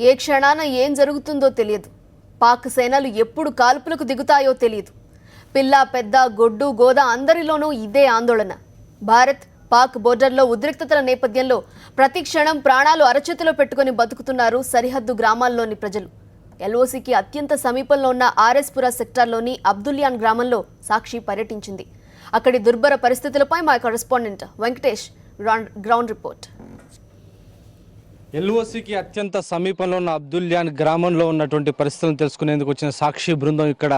ఏ క్షణాన ఏం జరుగుతుందో తెలియదు. పాక్ సేనలు ఎప్పుడు కాల్పులకు దిగుతాయో తెలియదు. పిల్ల పెద్ద గొడ్డు గోద అందరిలోనూ ఇదే ఆందోళన. భారత్ పాక్ బోర్డర్లో ఉద్రిక్తతల నేపథ్యంలో ప్రతి క్షణం ప్రాణాలు అరచేతిలో పెట్టుకుని బతుకుతున్నారు సరిహద్దు గ్రామాల్లోని ప్రజలు. ఎల్ఓసికి అత్యంత సమీపంలో ఉన్న ఆర్ఎస్పురా సెక్టార్లోని అబ్దుల్యాన్ గ్రామంలో సాక్షి పర్యటించింది. అక్కడి దుర్భర పరిస్థితులపై మా కరెస్పాండెంట్ వెంకటేష్ గ్రౌండ్ రిపోర్ట్. ఎల్ఓసికి అత్యంత సమీపంలో ఉన్న అబ్దుల్యాన్ గ్రామంలో ఉన్నటువంటి పరిస్థితులను తెలుసుకునేందుకు వచ్చిన సాక్షి బృందం ఇక్కడ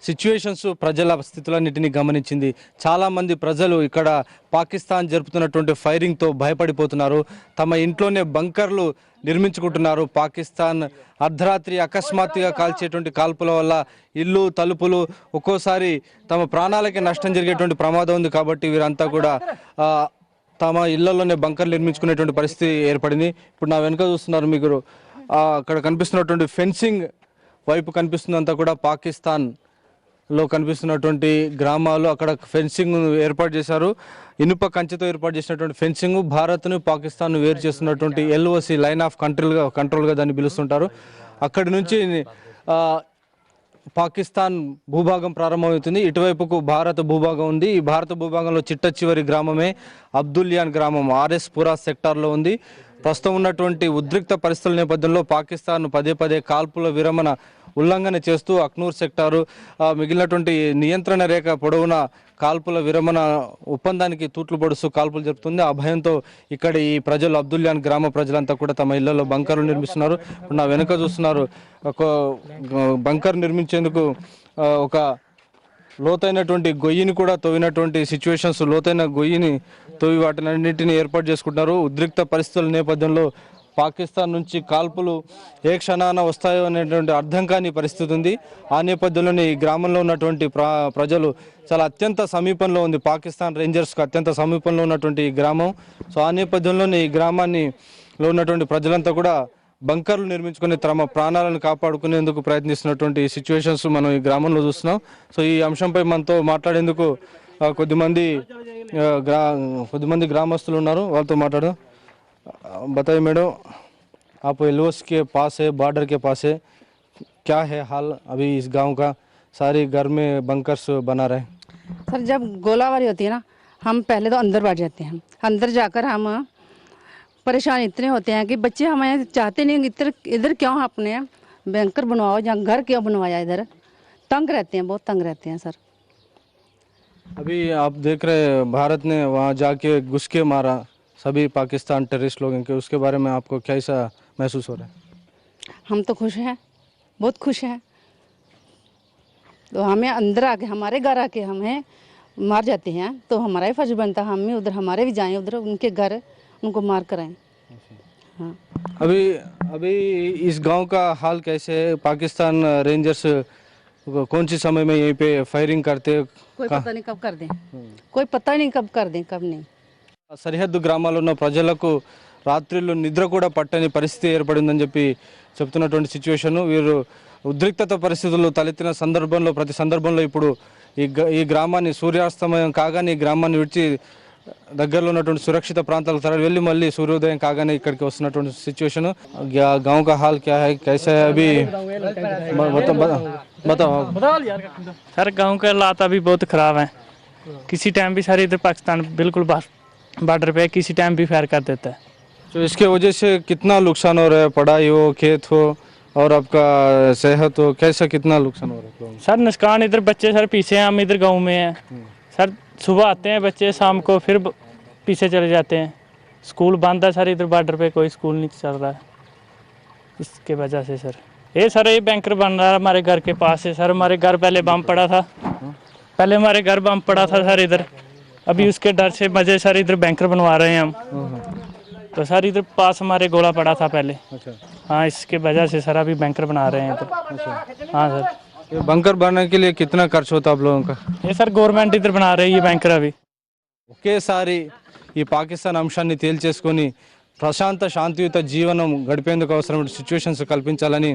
సిచ్యువేషన్స్ ప్రజల స్థితులన్నింటినీ గమనించింది. చాలామంది ప్రజలు ఇక్కడ పాకిస్తాన్ జరుపుతున్నటువంటి ఫైరింగ్తో భయపడిపోతున్నారు. తమ ఇంట్లోనే బంకర్లు నిర్మించుకుంటున్నారు. పాకిస్తాన్ అర్ధరాత్రి అకస్మాత్తుగా కాల్చేటువంటి కాల్పుల వల్ల ఇల్లు తలుపులు ఒక్కోసారి తమ ప్రాణాలకి నష్టం జరిగేటువంటి ప్రమాదం ఉంది. కాబట్టి వీరంతా కూడా తమ ఇళ్లలోనే బంకర్లు నిర్మించుకునేటువంటి పరిస్థితి ఏర్పడింది. ఇప్పుడు నా వెనుక చూస్తున్నారు, మీకు అక్కడ కనిపిస్తున్నటువంటి ఫెన్సింగ్ వైపు కనిపిస్తుందంతా కూడా పాకిస్తాన్లో కనిపిస్తున్నటువంటి గ్రామాలు. అక్కడ ఫెన్సింగ్ ఏర్పాటు చేశారు. ఇనుప కంచెతో ఏర్పాటు చేసినటువంటి ఫెన్సింగ్ భారత్ను పాకిస్తాన్ను వేరు చేస్తున్నటువంటి ఎల్ఓసి లైన్ ఆఫ్ కంట్రోల్గా దాన్ని పిలుస్తుంటారు. అక్కడి నుంచి పాకిస్తాన్ భూభాగం ప్రారంభమవుతుంది. ఇటువైపుకు భారత భూభాగం ఉంది. ఈ భారత భూభాగంలో చిట్ట చివరి గ్రామమే అబ్దుల్యాన్ గ్రామం ఆర్ఎస్పురా సెక్టార్లో ఉంది. ప్రస్తుతం ఉన్నటువంటి ఉద్రిక్త పరిస్థితుల నేపథ్యంలో పాకిస్తాన్ పదే కాల్పుల విరమణ ఉల్లంఘన చేస్తూ అఖ్నూర్ సెక్టారు మిగిలినటువంటి నియంత్రణ రేఖ పొడవున కాల్పుల విరమణ ఒప్పందానికి తూట్లు పొడుస్తూ కాల్పులు జరుపుతుంది. ఆ భయంతో ఇక్కడ ఈ ప్రజలు అబ్దుల్యాన్ గ్రామ ప్రజలంతా కూడా తమ ఇళ్లలో బంకర్లు నిర్మిస్తున్నారు. ఇప్పుడు నా వెనుక చూస్తున్నారు, ఒక బంకర్ నిర్మించేందుకు ఒక లోతైనటువంటి గొయ్యిని కూడా తవ్వినటువంటి సిచ్యువేషన్స్, లోతైన గొయ్యిని తవ్వి వాటినన్నింటినీ ఏర్పాటు చేసుకుంటున్నారు. ఉద్రిక్త పరిస్థితుల నేపథ్యంలో పాకిస్తాన్ నుంచి కాల్పులు ఏ క్షణాన వస్తాయో అనేటువంటి అర్థం కాని పరిస్థితి ఉంది. ఆ నేపథ్యంలోనే ఈ గ్రామంలో ఉన్నటువంటి ప్రజలు చాలా అత్యంత సమీపంలో ఉంది, పాకిస్తాన్ రేంజర్స్కు అత్యంత సమీపంలో ఉన్నటువంటి ఈ గ్రామం. సో ఆ నేపథ్యంలోనే ఈ గ్రామాన్నిలో ఉన్నటువంటి ప్రజలంతా కూడా బంకర్లు నిర్మించుకుని తమ ప్రాణాలను కాపాడుకునేందుకు ప్రయత్నిస్తున్నటువంటి సిచ్యువేషన్స్ మనం ఈ గ్రామంలో చూస్తున్నాం. సో ఈ అంశంపై మనతో మాట్లాడేందుకు కొద్దిమంది గ్రామస్తులు ఉన్నారు, వాళ్ళతో మాట్లాడు. बताइए मैडम, आप एलओसी के पास है, बॉर्डर के पास है, क्या है हाल अभी इस गांव का? सारे घर में बंकर्स बना रहे हैं. सर जब गोलाबारी होती है ना, हम पहले तो अंदर बैठ जाते हैं. अंदर जाकर हम परेशान इतने होते हैं कि बच्चे हमें चाहते नहीं इधर क्यों अपने बंकर बनवाओ, या घर क्यों बनवाया इधर. तंग रहते हैं, बहुत तंग रहते हैं सर. अभी आप देख रहे हैं भारत ने वहाँ जाके घुस के मारा सभी पाकिस्तान टेररिस्ट लोगों के, उसके बारे में आपको कैसा महसूस हो रहा है? हम तो खुश हैं, बहुत खुश हैं. तो हमें अंदर आके हमारे घर आके हमें मार जाते हैं तो हमारा ही फर्ज बनता है हम भी उधर हमारे भी जाएं, उधर उनके घर उनको मार कर आएं. हाँ. अभी इस गांव का हाल कैसे है? पाकिस्तान रेंजर्स कौन सी समय में यहीं पे फायरिंग करते? कोई पता नहीं कब कर दें, कोई पता नहीं कब कर दें कब नहीं. సరిహద్దు గ్రామాల్లో ఉన్న ప్రజలకు రాత్రిళ్ళు నిద్ర కూడా పట్టని పరిస్థితి ఏర్పడిందని చెప్తున్నటువంటి సిచ్యువేషన్. వీరు ఉద్రిక్తత పరిస్థితులు తలెత్తిన సందర్భంలో ప్రతి సందర్భంలో ఇప్పుడు ఈ గ్రామాన్ని సూర్యాస్తమయం కాగానే ఈ గ్రామాన్ని విడిచి దగ్గరలో ఉన్నటువంటి సురక్షిత ప్రాంతాలకు తరలి వెళ్ళి మళ్ళీ సూర్యోదయం కాగానే ఇక్కడికి వస్తున్నటువంటి సిచ్యువేషన్. गांव का हाल क्या है, कैसा है अभी बताओ. सर गांव का हालात अभी बहुत खराब है. किसी टाइम भी सर इधर पाकिस्तान बिल्कुल बॉर्डर पे किसी टाइम भी फायर कर देता है. तो इसके वजह से कितना नुकसान हो रहा है? पढ़ाई हो, खेत हो और आपका सेहत हो, कैसा कितना नुकसान हो रहा है? सर नुकसान इधर बच्चे सर पीछे हैं, हम इधर गांव में हैं. सर सुबह आते हैं बच्चे, शाम को फिर पीछे चले जाते हैं. स्कूल बंद है सर, इधर बॉर्डर पे कोई स्कूल नहीं चल रहा है. इसके वजह से सर ये बैंकर बन रहा है हमारे घर के पास है सर. हमारे घर पहले बम पड़ा था, हमारे घर बम पड़ा था सर इधर. अभी उसके डर से मजे सर इधर बैंकर बनवा रहे हैं हम. तो सर इधर पास हमारे गोला पड़ा था पहले. अच्छा. हाँ, इसके वजह से सर अभी बैंकर बना रहे हैं इधर. अच्छा. हाँ सर. ये बंकर बनाने के लिए कितना खर्च होता आप लोगों का? ये सर गवर्नमेंट इधर बना रही है बैंकर अभी. ఒకేసారి ఈ పాకిస్తాన్ అంశాన్ని తేల్చేసుకొని ప్రశాంత శాంతియుత జీవనం గడిపేందుకు అవసరమైన సిచ్యువేషన్స్ కల్పించాలని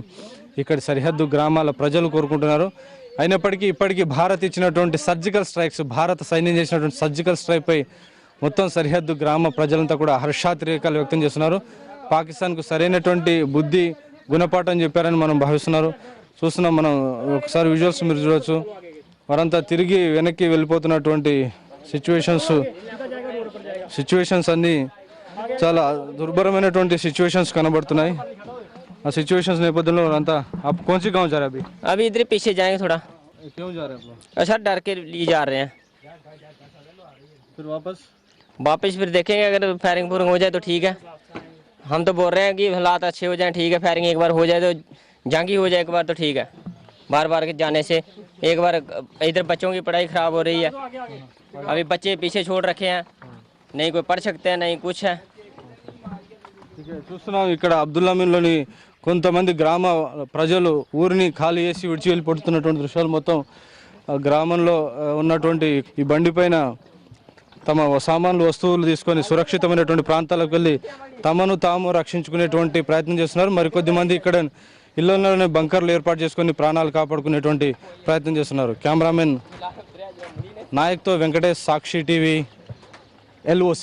ఇక్కడి సరిహద్దు గ్రామాల ప్రజలు కోరుకుంటున్నారు. అయినప్పటికీ ఇప్పటికీ భారత్ ఇచ్చినటువంటి సర్జికల్ స్ట్రైక్స్, భారత సైన్యం చేసినటువంటి సర్జికల్ స్ట్రైక్ పై మొత్తం సరిహద్దు గ్రామ ప్రజలంతా కూడా హర్షాతిరేకాలు వ్యక్తం చేస్తున్నారు. పాకిస్తాన్కు సరైనటువంటి బుద్ధి గుణపాఠం చెప్పారని మనం భావిస్తున్నారు. చూస్తున్నాం మనం, ఒకసారి విజువల్స్ మీరు చూడవచ్చు. వారంతా తిరిగి వెనక్కి వెళ్ళిపోతున్నటువంటి సిచ్యువేషన్స్ అన్నీ చాలా దుర్భరమైనటువంటి సిచ్యువేషన్స్ కనబడుతున్నాయి. ఆ సిచ్యువేషన్స్ నేపథ్యంలో వారంతా आप कौन सी गाँव जा रहे हैं अभी इधर पीछे जाएंगे थोड़ा। क्यों जा रहे हैं आप लोग? अच्छा, डर के लिए जा रहे हैं। फिर वापस फिर देखेंगे, अगर फायरिंग फूरिंग हो जाए तो ठीक है। हम तो बोल रहे हैं कि हालात अच्छे हो जाएं, ठीक है। फायरिंग एक बार हो जाए तो जंग ही हो जाए एक बार तो ठीक है। बार बार के जाने से एक बार इधर बच्चों की पढ़ाई ख़राब हो रही है। अभी बच्चे पीछे छोड़ रखे हैं, नहीं कोई पढ़ सकते हैं, नहीं कुछ है। చూస్తున్నాం ఇక్కడ అబ్దుల్లామిన్లోని కొంతమంది గ్రామ ప్రజలు ఊరిని ఖాళీ చేసి విడిచి వెళ్ళిపోతున్నటువంటి దృశ్యాలు మొత్తం గ్రామంలో ఉన్నటువంటి ఈ బండి పైన తమ సామాన్లు వస్తువులు తీసుకొని సురక్షితమైనటువంటి ప్రాంతాలకు వెళ్ళి తమను తాము రక్షించుకునేటువంటి ప్రయత్నం చేస్తున్నారు. మరికొద్ది మంది ఇక్కడ ఇళ్లలోనే బంకర్లు ఏర్పాటు చేసుకొని ప్రాణాలు కాపాడుకునేటువంటి ప్రయత్నం చేస్తున్నారు. కెమెరామెన్ నాయక్తో వెంకటేష్, సాక్షి టీవీ, LOC.